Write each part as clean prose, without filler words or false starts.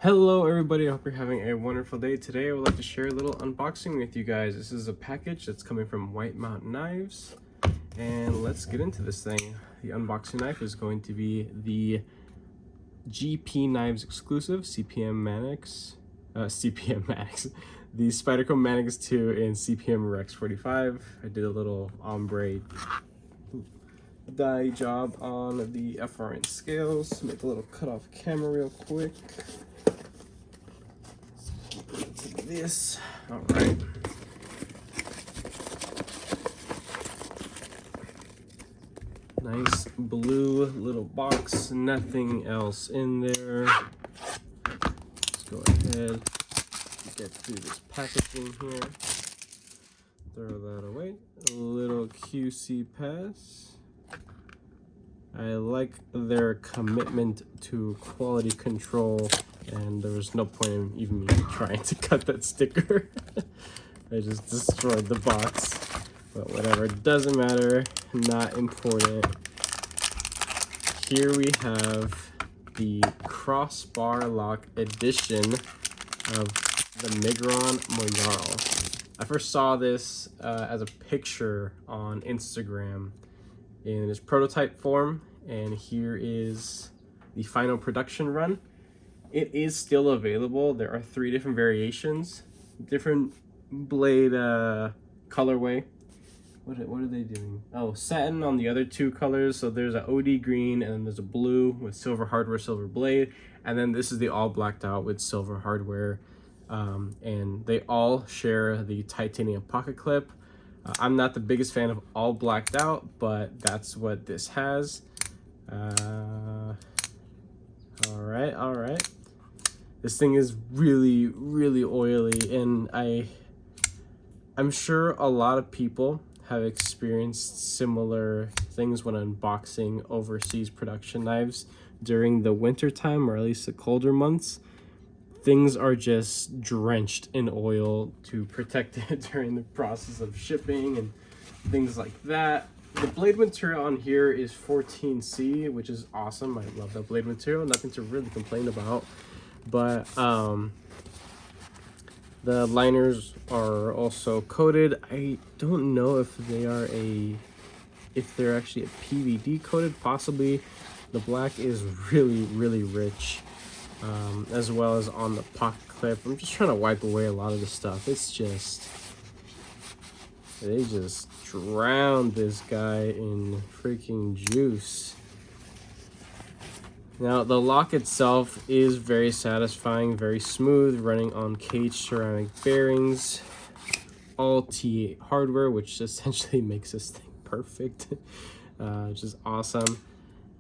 Hello everybody, I hope you're having a wonderful day. Today I would like to share a little unboxing with you guys. This is a package that's coming from White Mountain Knives, and let's get into this thing. The unboxing knife is going to be the GP Knives exclusive CPM Manix, the Spyderco Manix 2 and CPM Rex 45. I did a little ombre die job on the FRN scales. Make a little cutoff camera real quick. This. All right. Nice blue little box, nothing else in there. Let's go ahead, get through this packaging here. Throw that away. A little QC pass. I like their commitment to quality control, and there was no point in even me trying to cut that sticker. I just destroyed the box, but whatever, it doesn't matter, not important. Here we have the crossbar lock edition of the Migron Moyarl. I first saw this as a picture on Instagram in its prototype form, and here is the final production run. It is still available. There are 3 different variations, different blade colorway. What are they doing? Oh, satin on the other 2 colors. So there's an OD green, and then there's a blue with silver hardware, silver blade, and then this is the all blacked out with silver hardware. And they all share the titanium pocket clip. I'm not the biggest fan of all blacked out, but that's what this has. All right. This thing is really, really oily, and I'm sure a lot of people have experienced similar things when unboxing overseas production knives during the winter time, or at least the colder months. Things are just drenched in oil to protect it during the process of shipping and things like that. The blade material on here is 14C, which is awesome. I love that blade material. Nothing to really complain about. But the liners are also coated. I don't know if they're actually a PVD coated. Possibly. The black is really, really rich. As well as on the pocket clip. I'm just trying to wipe away a lot of the stuff. It's just, they just drowned this guy in freaking juice. Now, the lock itself is very satisfying, very smooth, running on cage ceramic bearings, all T8 hardware, which essentially makes this thing perfect, which is awesome.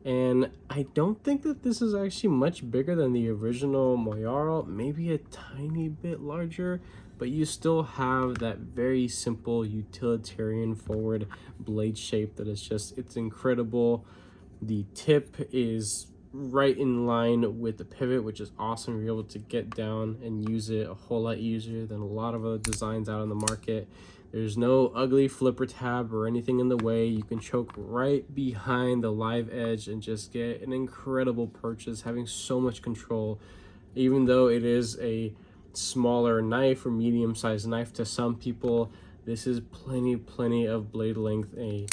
And I don't think that this is actually much bigger than the original Moyarl, maybe a tiny bit larger, but you still have that very simple utilitarian forward blade shape that is just, it's incredible. The tip is right in line with the pivot, which is awesome. You're able to get down and use it a whole lot easier than a lot of other designs out on the market. There's no ugly flipper tab or anything in the way. You can choke right behind the live edge and just get an incredible purchase, having so much control. Even though it is a smaller knife or medium-sized knife to some people, this is plenty of blade length in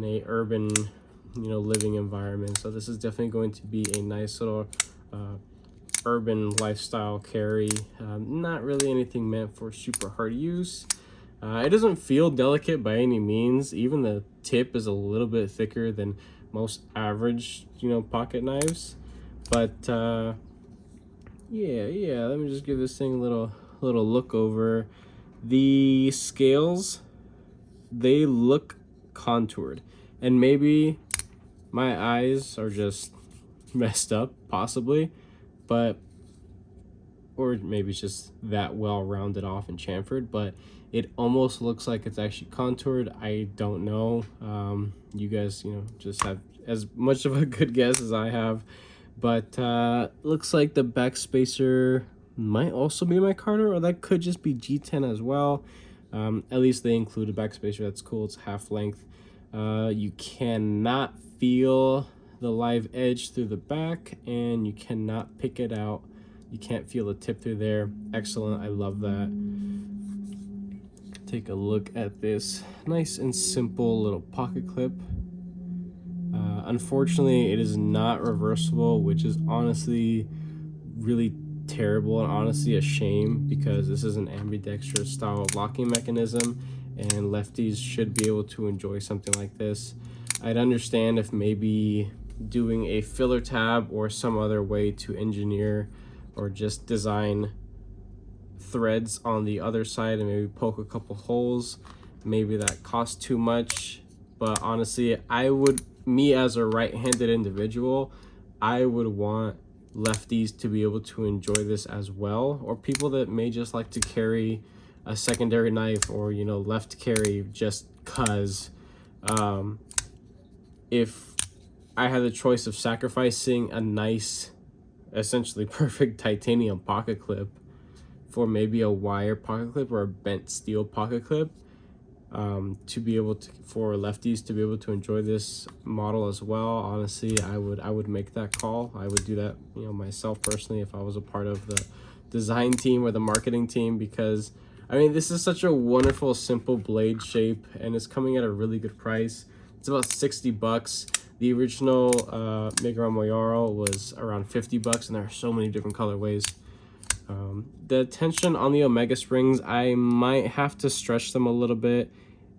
a urban, living environment. So this is definitely going to be a nice little urban lifestyle carry. Not really anything meant for super hard use. It doesn't feel delicate by any means. Even the tip is a little bit thicker than most average, pocket knives. But yeah, let me just give this thing a little look over. The scales, they look contoured, and maybe my eyes are just messed up, possibly, or maybe it's just that well rounded off and chamfered, but it almost looks like it's actually contoured. I don't know. You guys, just have as much of a good guess as I have, but looks like the back spacer might also be micarta, or that could just be G10 as well. At least they include a back spacer. That's cool. It's half length. You cannot feel the live edge through the back, and you cannot pick it out You can't feel the tip through there. Excellent. I love that. Take a look at this nice and simple little pocket clip. Unfortunately, it is not reversible, which is honestly really terrible and honestly a shame, because this is an ambidextrous style of locking mechanism and lefties should be able to enjoy something like this. I'd understand if maybe doing a filler tab or some other way to engineer or just design threads on the other side and maybe poke a couple holes, maybe that costs too much. But honestly, me as a right-handed individual, I would want lefties to be able to enjoy this as well, or people that may just like to carry a secondary knife, or left carry just cuz. If I had the choice of sacrificing a nice, essentially perfect titanium pocket clip for maybe a wire pocket clip or a bent steel pocket clip, to be able to, for lefties to be able to enjoy this model as well, honestly, I would make that call. I would do that, myself personally, if I was a part of the design team or the marketing team, because I mean, this is such a wonderful, simple blade shape, and it's coming at a really good price. It's about $60. The original Miguron Moyaro was around $50, and there are so many different colorways. The tension on the Omega springs, I might have to stretch them a little bit.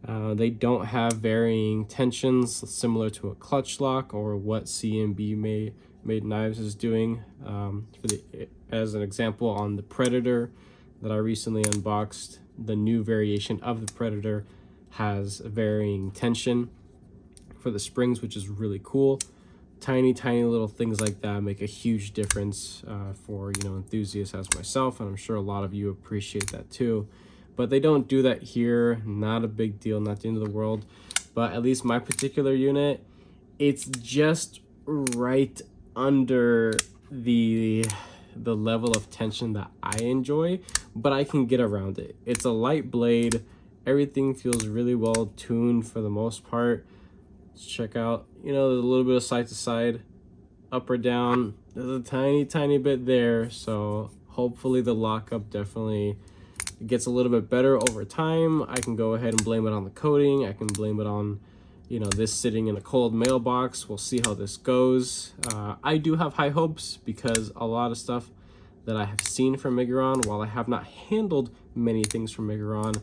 They don't have varying tensions similar to a clutch lock or what CMB made knives is doing. As an example, on the Predator that I recently unboxed, the new variation of the Predator has varying tension for the springs, which is really cool. Tiny little things like that make a huge difference for enthusiasts as myself, and I'm sure a lot of you appreciate that too. But they don't do that here. Not a big deal, not the end of the world. But at least my particular unit, it's just right under the level of tension that I enjoy, but I can get around it. It's a light blade. Everything feels really well tuned for the most part. Let's check out, there's a little bit of side to side, up or down. There's a tiny bit there. So hopefully the lockup definitely gets a little bit better over time. I can go ahead and blame it on the coating. I can blame it on, this sitting in a cold mailbox. We'll see how this goes. I do have high hopes, because a lot of stuff that I have seen from Miguron, while I have not handled many things from Miguron,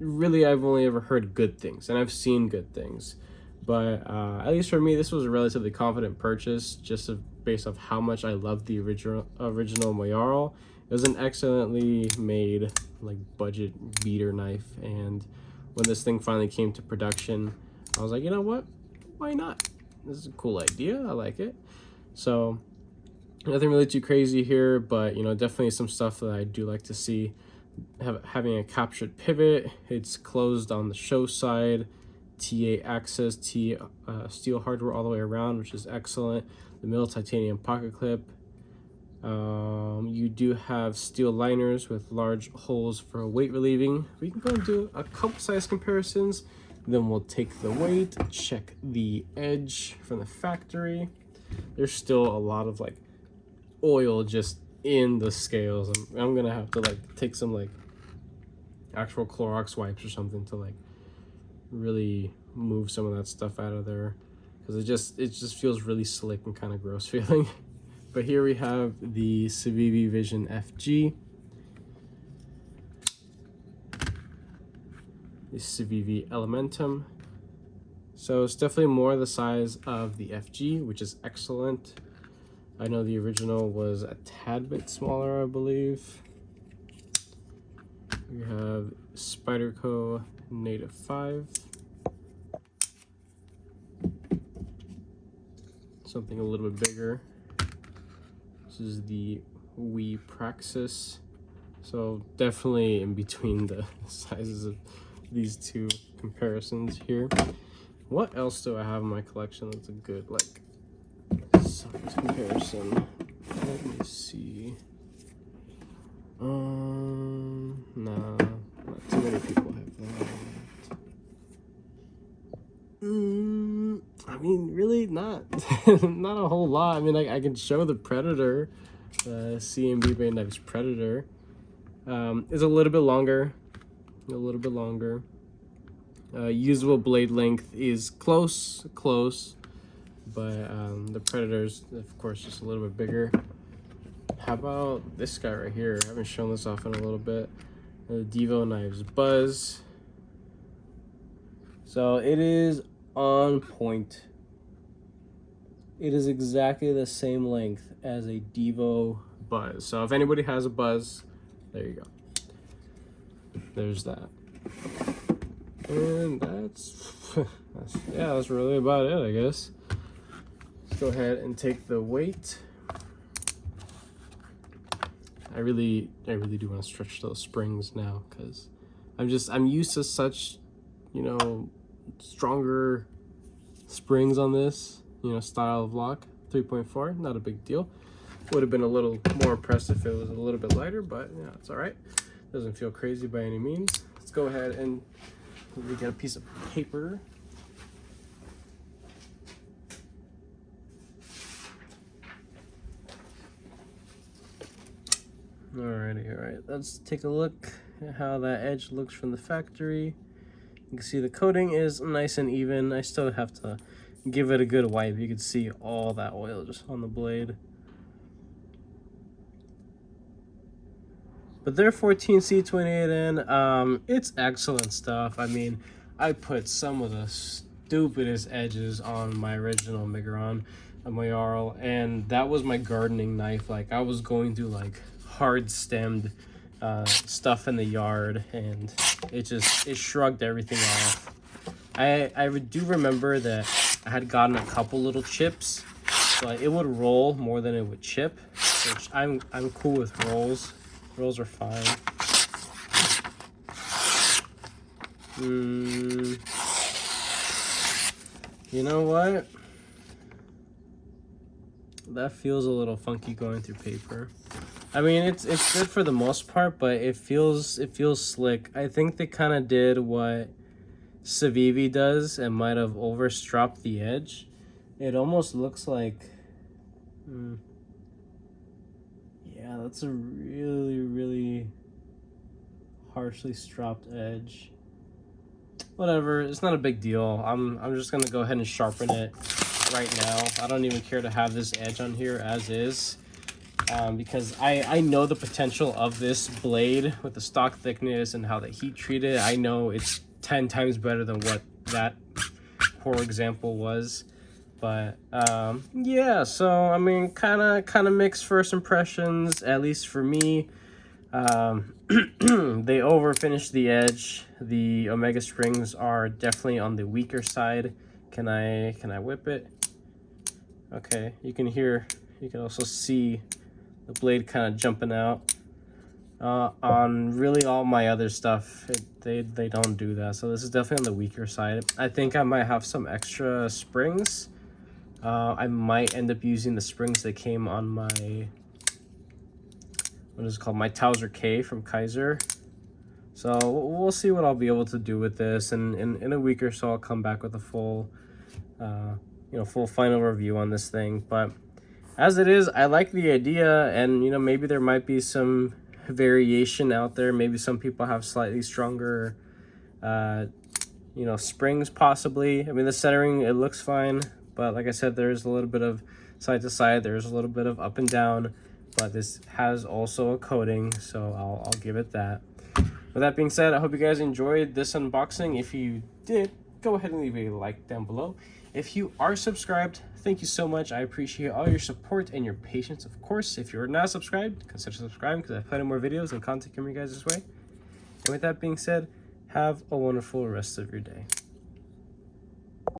really I've only ever heard good things, and I've seen good things. But at least for me, this was a relatively confident purchase, just based off how much I loved the original Moyaro. It was an excellently made, budget beater knife, and when this thing finally came to production, I was like, you know what? Why not? This is a cool idea. I like it. So nothing really too crazy here, but definitely some stuff that I do like to see. Having a captured pivot, it's closed on the show side. TA access, steel hardware all the way around, which is excellent. The middle titanium pocket clip. You do have steel liners with large holes for weight relieving. We can go and do a couple size comparisons. Then we'll take the weight, check the edge from the factory. There's still a lot of oil just in the scales. I'm gonna have to take some actual Clorox wipes or something to really move some of that stuff out of there, because it just feels really slick and kind of gross feeling. But here we have the Civivi Vision FG, the Civivi Elementum. So it's definitely more the size of the FG, which is excellent. I know the original was a tad bit smaller, I believe. We have Spyderco Native 5. Something a little bit bigger. This is the WE Praxis. So definitely in between the sizes of these two comparisons here. What else do I have in my collection that's a good size comparison? Let me see. Nah, not too many people have that. I mean, really not not a whole lot. I mean, I can show the Predator. CMB Bay Knives Predator. Is a little bit longer. Usable blade length is close, but the Predator's, of course, just a little bit bigger. How about this guy right here? I haven't shown this off in a little bit. The Devo Knives Buzz. So it is on point. It is exactly the same length as a Devo Buzz. So if anybody has a Buzz, there you go. There's that. And that's really about it, I guess. Let's go ahead and take the weight. I really do want to stretch those springs now, because I'm used to such, stronger springs on this, style of lock. 3.4, not a big deal. Would have been a little more impressive if it was a little bit lighter, but yeah, it's all right. Doesn't feel crazy by any means. Let's go ahead and we get a piece of paper. Alrighty, alright. Let's take a look at how that edge looks from the factory. You can see the coating is nice and even. I still have to give it a good wipe. You can see all that oil just on the blade. But their 14C28N, it's excellent stuff. I mean, I put some of the stupidest edges on my original Miguron, Mayorl, and that was my gardening knife. Like, I was going through like hard stemmed stuff in the yard, and it shrugged everything off. I do remember that I had gotten a couple little chips, so it would roll more than it would chip, which I'm cool with rolls. Rolls are fine. You know what? That feels a little funky going through paper. I mean, it's good for the most part, but it feels slick. I think they kind of did what Civivi does and might have overstropped the edge. It almost looks like yeah, that's a really harshly stropped edge. Whatever, it's not a big deal. I'm just gonna go ahead and sharpen it right now. I don't even care to have this edge on here as is, because I know the potential of this blade with the stock thickness and how they heat treat it. I know it's 10 times better than what that poor example was. But yeah, so I mean, kind of mixed first impressions, at least for me. They over finished the edge. The Omega springs are definitely on the weaker side. Can I whip it? Okay, you can also see the blade kind of jumping out. On really all my other stuff, they don't do that. So this is definitely on the weaker side. I think I might have some extra springs. I might end up using the springs that came on my, what is it called, my Towser K from Kaiser. So we'll see what I'll be able to do with this, and in a week or so I'll come back with a full full final review on this thing. But as it is, I like the idea, and maybe there might be some variation out there. Maybe some people have slightly stronger springs possibly. I mean, the centering, it looks fine. But like I said, there's a little bit of side to side. There's a little bit of up and down. But this has also a coating, so I'll give it that. With that being said, I hope you guys enjoyed this unboxing. If you did, go ahead and leave a like down below. If you are subscribed, thank you so much. I appreciate all your support and your patience. Of course, if you're not subscribed, consider subscribing, because I have plenty more videos and content coming your guys' way. And with that being said, have a wonderful rest of your day.